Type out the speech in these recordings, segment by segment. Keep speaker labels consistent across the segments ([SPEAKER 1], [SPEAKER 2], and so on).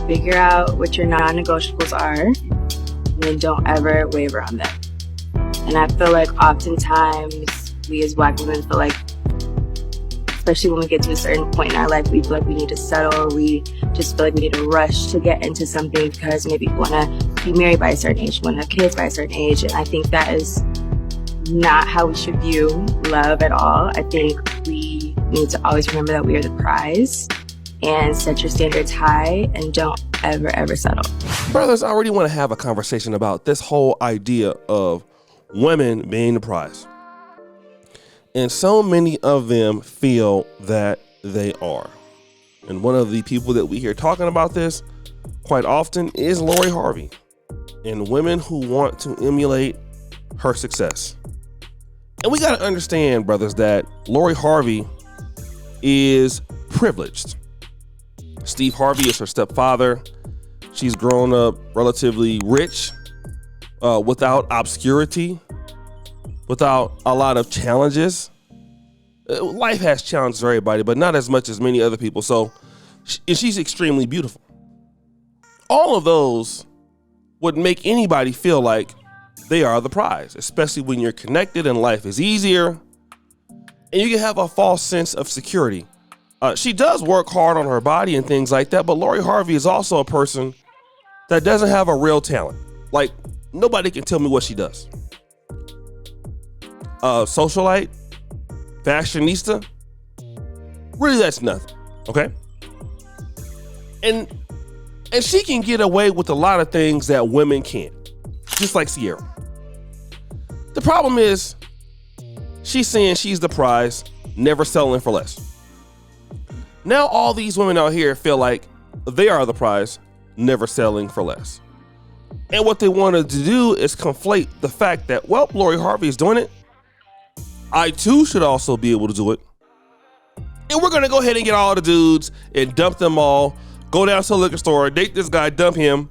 [SPEAKER 1] Figure out what your non-negotiables are, and then don't ever waver on them. And I feel like oftentimes we as Black women feel like, especially when we get to a certain point in our life, we feel like we need to settle, or we just feel like we need to rush to get into something because maybe we want to be married by a certain age, we want to have kids by a certain age. And I think that is not how we should view love at all. I think we need to always remember that we are the prize, and set your standards high and don't ever settle.
[SPEAKER 2] Brothers, I already want to have a conversation about this whole idea of women being the prize. And so many of them feel that they are. And one of the people that we hear talking about this quite often is Lori Harvey, and women who want to emulate her success. And we got to understand, brothers, that Lori Harvey is privileged. Steve Harvey is her stepfather. She's grown up relatively rich, without obscurity, without a lot of challenges. Life has challenges for everybody, but not as much as many other people. So she's extremely beautiful. All of those would make anybody feel like they are the prize, especially when you're connected and life is easier and you can have a false sense of security. She does work hard on her body and things like that, but Lori Harvey is also a person that doesn't have a real talent. Like, nobody can tell me what she does. Socialite, fashionista, really that's nothing, okay? And she can get away with a lot of things that women can't, just like Sierra. The problem is, she's saying she's the prize, never settling for less. Now all these women out here feel like they are the prize, never settling for less. And what they wanted to do is conflate the fact that, well, Lori Harvey is doing it. I too should also be able to do it. And we're going to go ahead and get all the dudes and dump them all, go down to the liquor store, date this guy, dump him,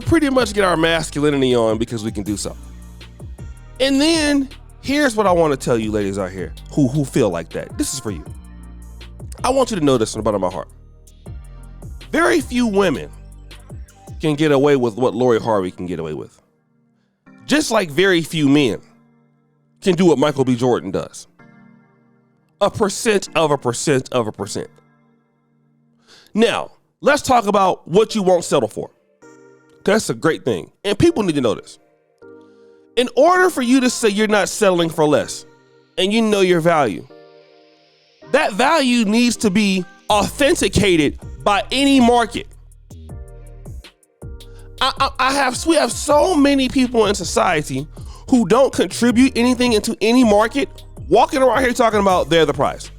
[SPEAKER 2] pretty much get our masculinity on because we can do so. And then here's what I want to tell you ladies out here who feel like that. This is for you. I want you to know this from the bottom of my heart. Very few women can get away with what Lori Harvey can get away with. Just like very few men can do what Michael B. Jordan does. A percent of a percent of a percent. Now, let's talk about what you won't settle for. That's a great thing. And people need to know this. In order for you to say you're not settling for less and you know your value, that value needs to be authenticated by any market. We have so many people in society who don't contribute anything into any market walking around here talking about they're the prize.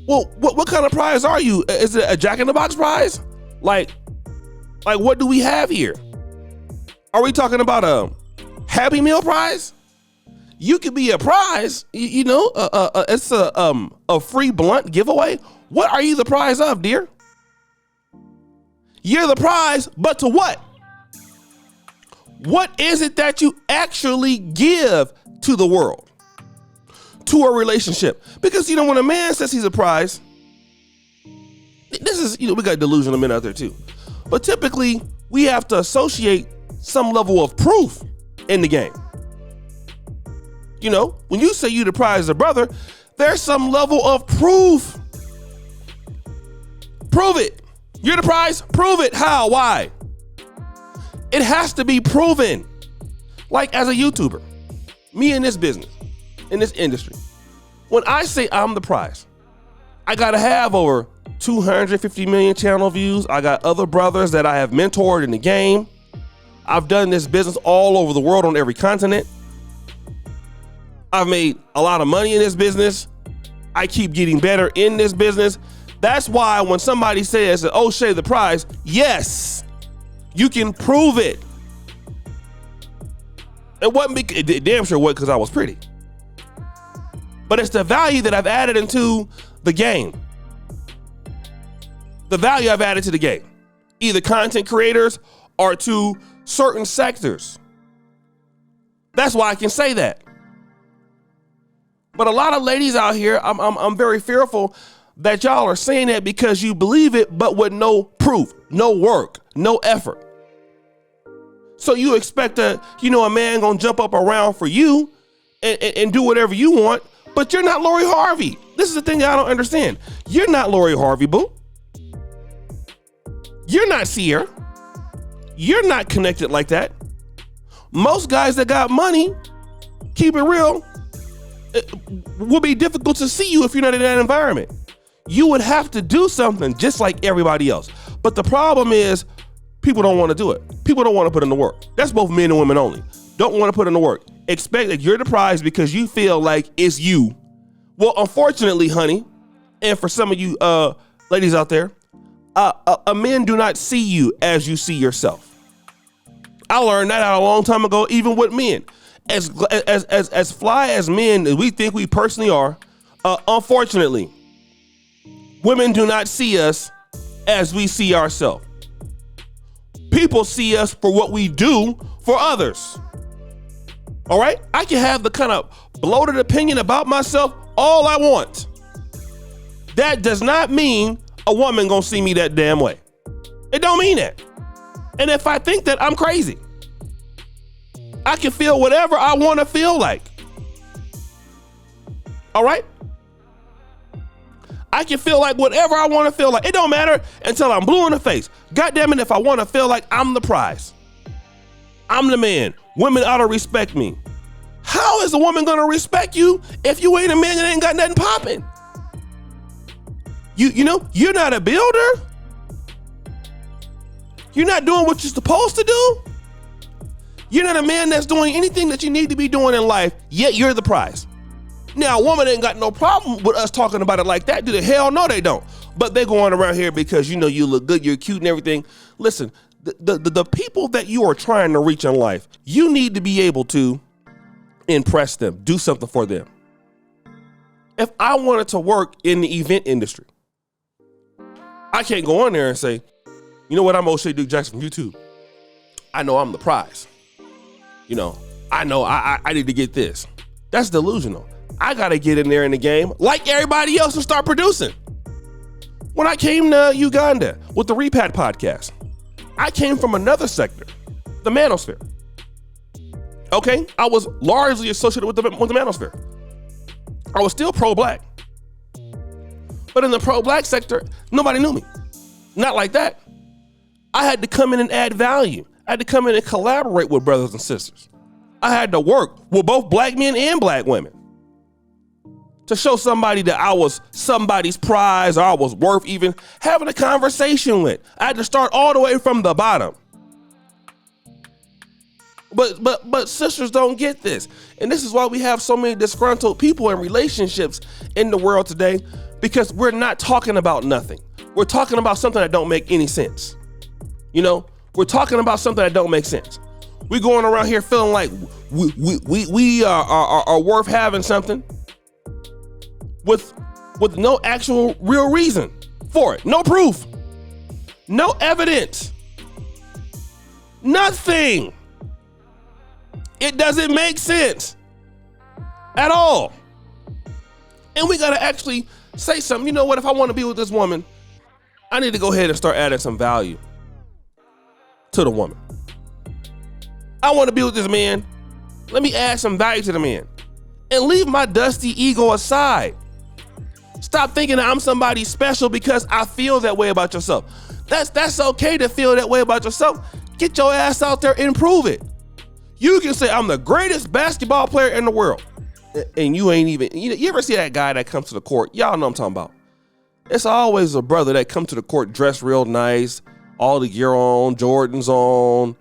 [SPEAKER 2] Well, what kind of prize are you? Is it a Jack in the Box prize? Like what do we have here? Are we talking about a Happy Meal prize? You could be a prize, it's a free blunt giveaway. What are you the prize of, dear? You're the prize, but to what? What is it that you actually give to the world, to a relationship? Because, when a man says he's a prize, this is, we got delusional men out there too. But typically, we have to associate some level of proof in the game. When you say you the prize of brother, there's some level of proof. Prove it. You're the prize. Prove it. How? Why? It has to be proven. Like as a YouTuber, me in this business, in this industry, when I say I'm the prize, I got to have over 250 million channel views. I got other brothers that I have mentored in the game. I've done this business all over the world on every continent. I've made a lot of money in this business. I keep getting better in this business. That's why when somebody says that, oh, Shay, the prize, yes, you can prove it. It damn sure wasn't because I was pretty. But it's the value that I've added into the game. The value I've added to the game. Either content creators or to certain sectors. That's why I can say that. But a lot of ladies out here, I'm very fearful. that y'all are saying that because you believe it, but with no proof, no work, no effort. So you expect a man gonna jump up around for you and do whatever you want, but you're not Lori Harvey. This is the thing I don't understand. You're not Lori Harvey, boo. You're not Sierra. You're not connected like that. Most guys that got money, keep it real, it will be difficult to see you if you're not in that environment. You would have to do something just like everybody else. But the problem is people don't want to do it. People don't want to put in the work. That's both men and women only. Don't want to put in the work. Expect that you're the prize because you feel like it's you. Well, unfortunately, honey, and for some of you ladies out there, men do not see you as you see yourself. I learned that out a long time ago, even with men. As fly as men as we think we personally are, unfortunately, women do not see us as we see ourselves. People see us for what we do for others. All right? I can have the kind of bloated opinion about myself all I want. That does not mean a woman gonna see me that damn way. It don't mean that. And if I think that, I'm crazy. I can feel whatever I want to feel like. All right? I can feel like whatever I want to feel like. It don't matter until I'm blue in the face. God damn it, if I want to feel like I'm the prize. I'm the man. Women ought to respect me. How is a woman going to respect you if you ain't a man that ain't got nothing popping? You're not a builder. You're not doing what you're supposed to do. You're not a man that's doing anything that you need to be doing in life, yet you're the prize. Now, a woman ain't got no problem with us talking about it like that, do they? Hell no, they don't. But they going around here because you look good, you're cute and everything. Listen, the people that you are trying to reach in life, you need to be able to impress them, do something for them. If I wanted to work in the event industry, I can't go on there and say, you know what, I'm O'Shea Duke Jackson from YouTube. I know I'm the prize. I know I need to get this. That's delusional. I got to get in there in the game like everybody else and start producing. When I came to Uganda with the Repat podcast, I came from another sector, the manosphere. Okay, I was largely associated with the manosphere. I was still pro-black. But in the pro-black sector, nobody knew me. Not like that. I had to come in and add value. I had to come in and collaborate with brothers and sisters. I had to work with both black men and black women to show somebody that I was somebody's prize or I was worth even having a conversation with. I had to start all the way from the bottom. But sisters don't get this. And this is why we have so many disgruntled people in relationships in the world today, because we're not talking about nothing. We're talking about something that don't make any sense. We're talking about something that don't make sense. We're going around here feeling like we are worth having something with no actual real reason for it. No proof. No evidence. Nothing. It doesn't make sense at all. And we got to actually say something. You know what? If I want to be with this woman, I need to go ahead and start adding some value to the woman. I want to be with this man. Let me add some value to the man and leave my dusty ego aside. Stop thinking that I'm somebody special because I feel that way about yourself. That's okay to feel that way about yourself. Get your ass out there and prove it. You can say I'm the greatest basketball player in the world, and you ain't even. You ever see that guy that comes to the court? Y'all know what I'm talking about. It's always a brother that comes to the court dressed real nice, all the gear on, Jordans on,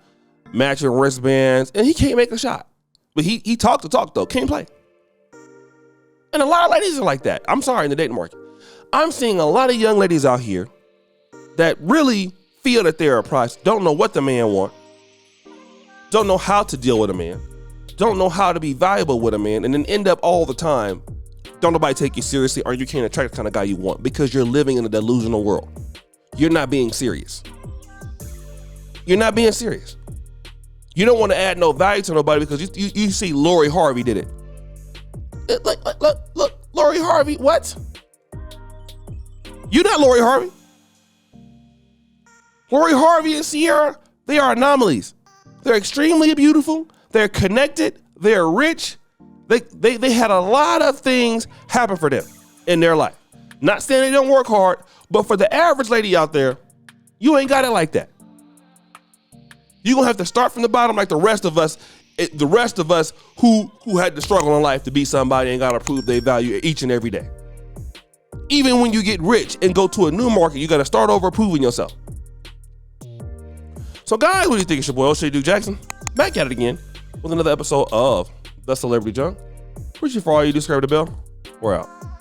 [SPEAKER 2] matching wristbands, and he can't make a shot. But he talked the talk though, can't play. And a lot of ladies are like that. I'm sorry, in the dating market. I'm seeing a lot of young ladies out here that really feel that they're a prize, don't know what the man wants, don't know how to deal with a man, don't know how to be valuable with a man, and then end up all the time, don't nobody take you seriously, or you can't attract the kind of guy you want because you're living in a delusional world. You're not being serious. You're not being serious. You don't want to add no value to nobody because you see Lori Harvey did it. Look, Lori Harvey, what? You're not Lori Harvey. Lori Harvey and Sierra, they are anomalies. They're extremely beautiful. They're connected. They're rich. They had a lot of things happen for them in their life. Not saying they don't work hard, but for the average lady out there, you ain't got it like that. You're going to have to start from the bottom like the rest of us who had to struggle in life to be somebody and got to prove their value each and every day. Even when you get rich and go to a new market, you got to start over proving yourself. So guys, what do you think? It's your boy O'Shea Duke Jackson back at it again with another episode of The Celebrity Junk. Appreciate for all you do. Subscribe to the bell. We're out.